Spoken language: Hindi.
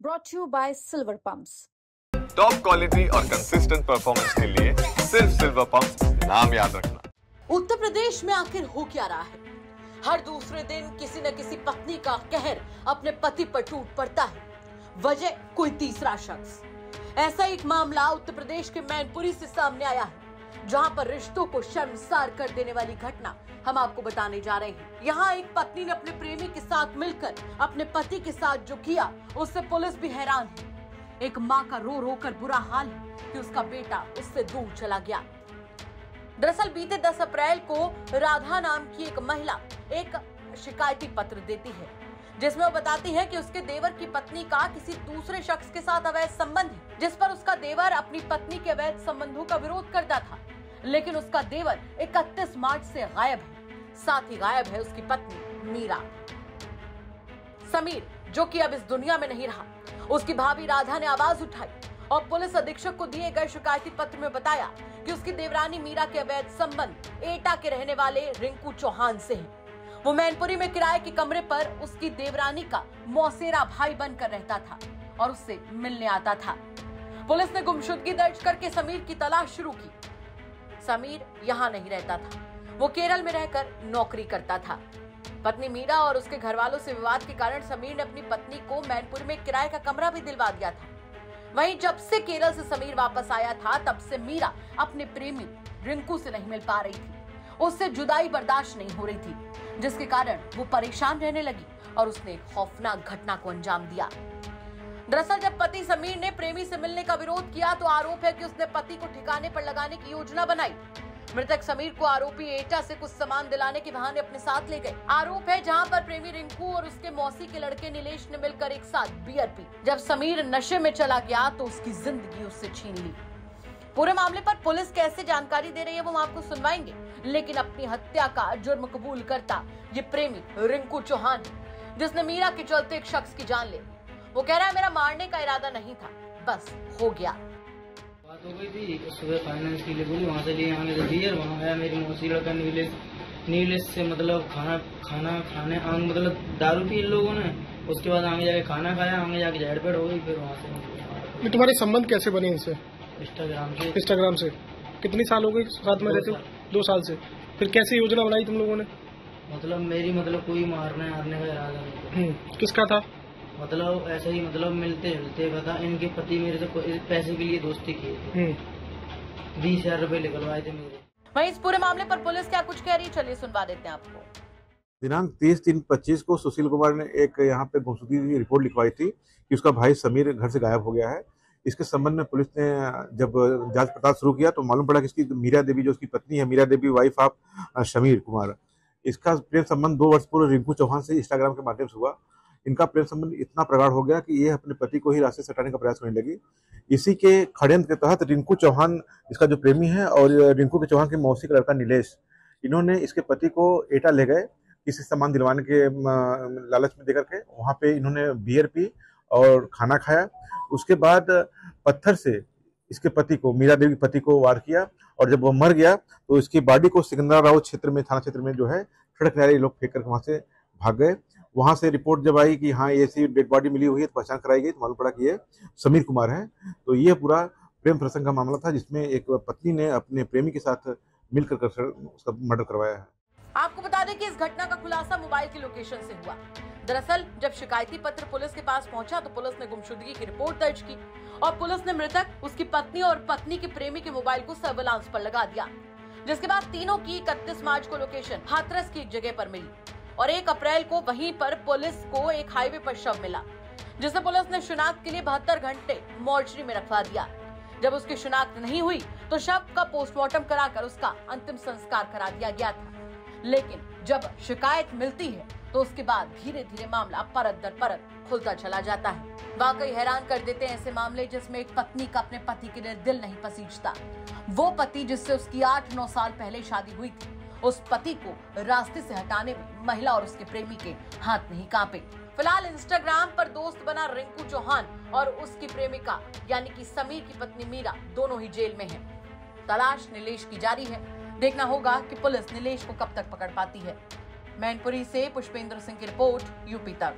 brought to you by Silver Pumps. Top quality और कंसिस्टेंट परफॉर्मेंस के लिए सिर्फ सिल्वर पंप्स नाम याद रखना। उत्तर प्रदेश में आखिर हो क्या रहा है? हर दूसरे दिन किसी न किसी पत्नी का कहर अपने पति पर टूट पड़ता है। वजह कोई तीसरा शख्स। ऐसा एक मामला उत्तर प्रदेश के मैनपुरी से सामने आया है, जहां पर रिश्तों को शर्मसार कर देने वाली घटना हम आपको बताने जा रहे हैं। यहाँ एक पत्नी ने अपने प्रेमी के साथ मिलकर अपने पति के साथ जो किया, उससे पुलिस भी हैरान है। एक माँ का रो रो कर बुरा हाल है कि उसका बेटा उससे दूर चला गया। दरअसल बीते 10 अप्रैल को राधा नाम की एक महिला एक शिकायती पत्र देती है, जिसमें वो बताती है कि उसके देवर की पत्नी का किसी दूसरे शख्स के साथ अवैध संबंध है, जिस पर उसका देवर अपनी पत्नी के अवैध संबंधों का विरोध करता था। लेकिन उसका देवर 31 मार्च से गायब है। साथ ही गायब है उसकी पत्नी मीरा। समीर, जो कि अब इस दुनिया में नहीं रहा, उसकी भाभी राधा ने आवाज उठाई और पुलिस अधीक्षक को दिए गए शिकायती पत्र में बताया कि उसकी देवरानी मीरा के अवैध संबंध एटा के रहने वाले रिंकू चौहान से हैं। वो मैनपुरी में किराए के कमरे पर उसकी देवरानी का मौसेरा भाई बनकर रहता था और उससे मिलने आता था। पुलिस ने गुमशुदगी दर्ज करके समीर की तलाश शुरू की। समीर यहाँ नहीं रहता था, वो केरल में रहकर नौकरी करता था। पत्नी मीरा और उसके घर वालों से विवाद के कारण समीर ने अपनी पत्नी को मैनपुरी में किराए का कमरा भी दिलवा दिया था। वहीं जब से केरल से समीर वापस आया था, तब से मीरा अपने प्रेमी रिंकू से नहीं मिल पा रही थी। उससे जुदाई बर्दाश्त नहीं हो रही थी, जिसके कारण वो परेशान रहने लगी और उसने एक खौफनाक घटना को अंजाम दिया। दरअसल जब पति समीर ने प्रेमी से मिलने का विरोध किया, तो आरोप है कि उसने पति को ठिकाने पर लगाने की योजना बनाई। मृतक समीर को आरोपी एटा से कुछ सामान दिलाने के बहाने अपने साथ ले गए। आरोप है जहां पर प्रेमी रिंकू और उसके मौसी के लड़के नीलेश ने मिलकर एक साथ बियर पी। जब समीर नशे में चला गया तो उसकी जिंदगी उससे छीन ली। पूरे मामले पर पुलिस कैसे जानकारी दे रही है वो हम आपको सुनवाएंगे, लेकिन अपनी हत्या का जुर्म कबूल करता ये प्रेमी रिंकू चौहान, जिसने मीरा के चलते एक शख्स की जान ले ली। वो कह रहा है, मेरा मारने का इरादा नहीं था, बस हो गया। बात हो गई थी सुबह फाइनेंस के लिए बोली, वहाँ से लिए आगे बियर। वहाँ आया मेरी मौसी लड़का नीलेश से मतलब खाने आगे मतलब दारू पी इन लोगों ने। उसके बाद आगे जाके खाना खाया, आगे जाके झड़पेड़ हो गई। फिर वहाँ से तुम्हारे संबंध कैसे बने इनसे? इंस्टाग्राम से। कितनी साल हो गई साथ में रहते हो? 2 साल से। फिर कैसे योजना बनाई तुम लोगों ने? मतलब मेरी कोई मारने का इरादा नहीं। किसका था? मतलब ऐसे ही मिलते जुलते का था। इनके पति मेरे से पैसे के लिए दोस्ती की थी। 20,000 रुपए निकलवाए थे मेरे। वहीं इस पूरे मामले पर पुलिस क्या कुछ कह रही है, चलिए सुनवा देते हैं आपको। दिनांक 30/3/25 को सुशील कुमार ने एक यहाँ पे गुमशुदगी की रिपोर्ट लिखवाई थी कि उसका भाई समीर घर से गायब हो गया है। इसके संबंध में पुलिस ने जब जांच पड़ताल शुरू किया तो मालूम पड़ा कि इसकी मीरा देवी, जो उसकी पत्नी है, मीरा देवी वाइफ ऑफ समीर कुमार, इसका प्रेम संबंध 2 वर्ष पूर्व रिंकू चौहान से इंस्टाग्राम के माध्यम से हुआ। इनका प्रेम संबंध इतना प्रगाढ़ हो गया कि ये अपने पति को ही रास्ते से हटाने का प्रयास करने लगी। इसी के षड्यंत्र के तहत रिंकू चौहान इसका जो प्रेमी है और रिंकू के चौहान के मौसी का लड़का नीलेश, इन्होंने इसके पति को एटा ले गए किसी सामान दिलवाने के लालच में देकर के। वहाँ पे इन्होंने बियर पी और खाना खाया। उसके बाद पत्थर से इसके पति को, मीरा देवी के पति को वार किया और जब वो मर गया तो इसकी बॉडी को सिकंदराबाद क्षेत्र में, थाना क्षेत्र में जो है सड़क किनारे लोग फेंक कर वहाँ से भाग गए। वहां से रिपोर्ट जब आई कि हाँ ऐसी डेड बॉडी मिली हुई है, तो पहचान कराई गई तो मालूम पड़ा कि ये समीर कुमार है। तो ये पूरा प्रेम प्रसंग का मामला था, जिसमें एक पत्नी ने अपने प्रेमी के साथ मिलकर उसका मर्डर करवाया है। आपको बता दें कि इस घटना का खुलासा मोबाइल की लोकेशन से हुआ। दरअसल जब शिकायती पत्र पुलिस के पास पहुंचा तो पुलिस ने गुमशुदगी की रिपोर्ट दर्ज की और पुलिस ने मृतक, उसकी पत्नी और पत्नी के प्रेमी के मोबाइल को सर्विलांस पर लगा दिया, जिसके बाद तीनों की 31 मार्च को लोकेशन हाथरस की एक जगह पर मिली और 1 अप्रैल को वहीं पर पुलिस को एक हाईवे पर शव मिला, जिसे पुलिस ने शिनाख्त के लिए 72 घंटे मोर्चरी में रखवा दिया। जब उसकी शिनाख्त नहीं हुई तो शव का पोस्टमार्टम कराकर उसका अंतिम संस्कार करा दिया गया था। लेकिन जब शिकायत मिलती है तो उसके बाद धीरे धीरे मामला परत दर परत खुलता चला जाता है। वाकई हैरान कर देते हैं ऐसे मामले जिसमें एक पत्नी का अपने पति के लिए दिल नहीं पसीजता। वो पति जिससे उसकी 8-9 साल पहले शादी हुई थी, उस पति को रास्ते से हटाने में महिला और उसके प्रेमी के हाथ नहीं कांपे। फिलहाल इंस्टाग्राम पर दोस्त बना रिंकू चौहान और उसकी प्रेमिका यानी कि समीर की पत्नी मीरा दोनों ही जेल में हैं। तलाश नीलेश की जारी है। देखना होगा कि पुलिस नीलेश को कब तक पकड़ पाती है। मैनपुरी से पुष्पेंद्र सिंह की रिपोर्ट, यूपी तक।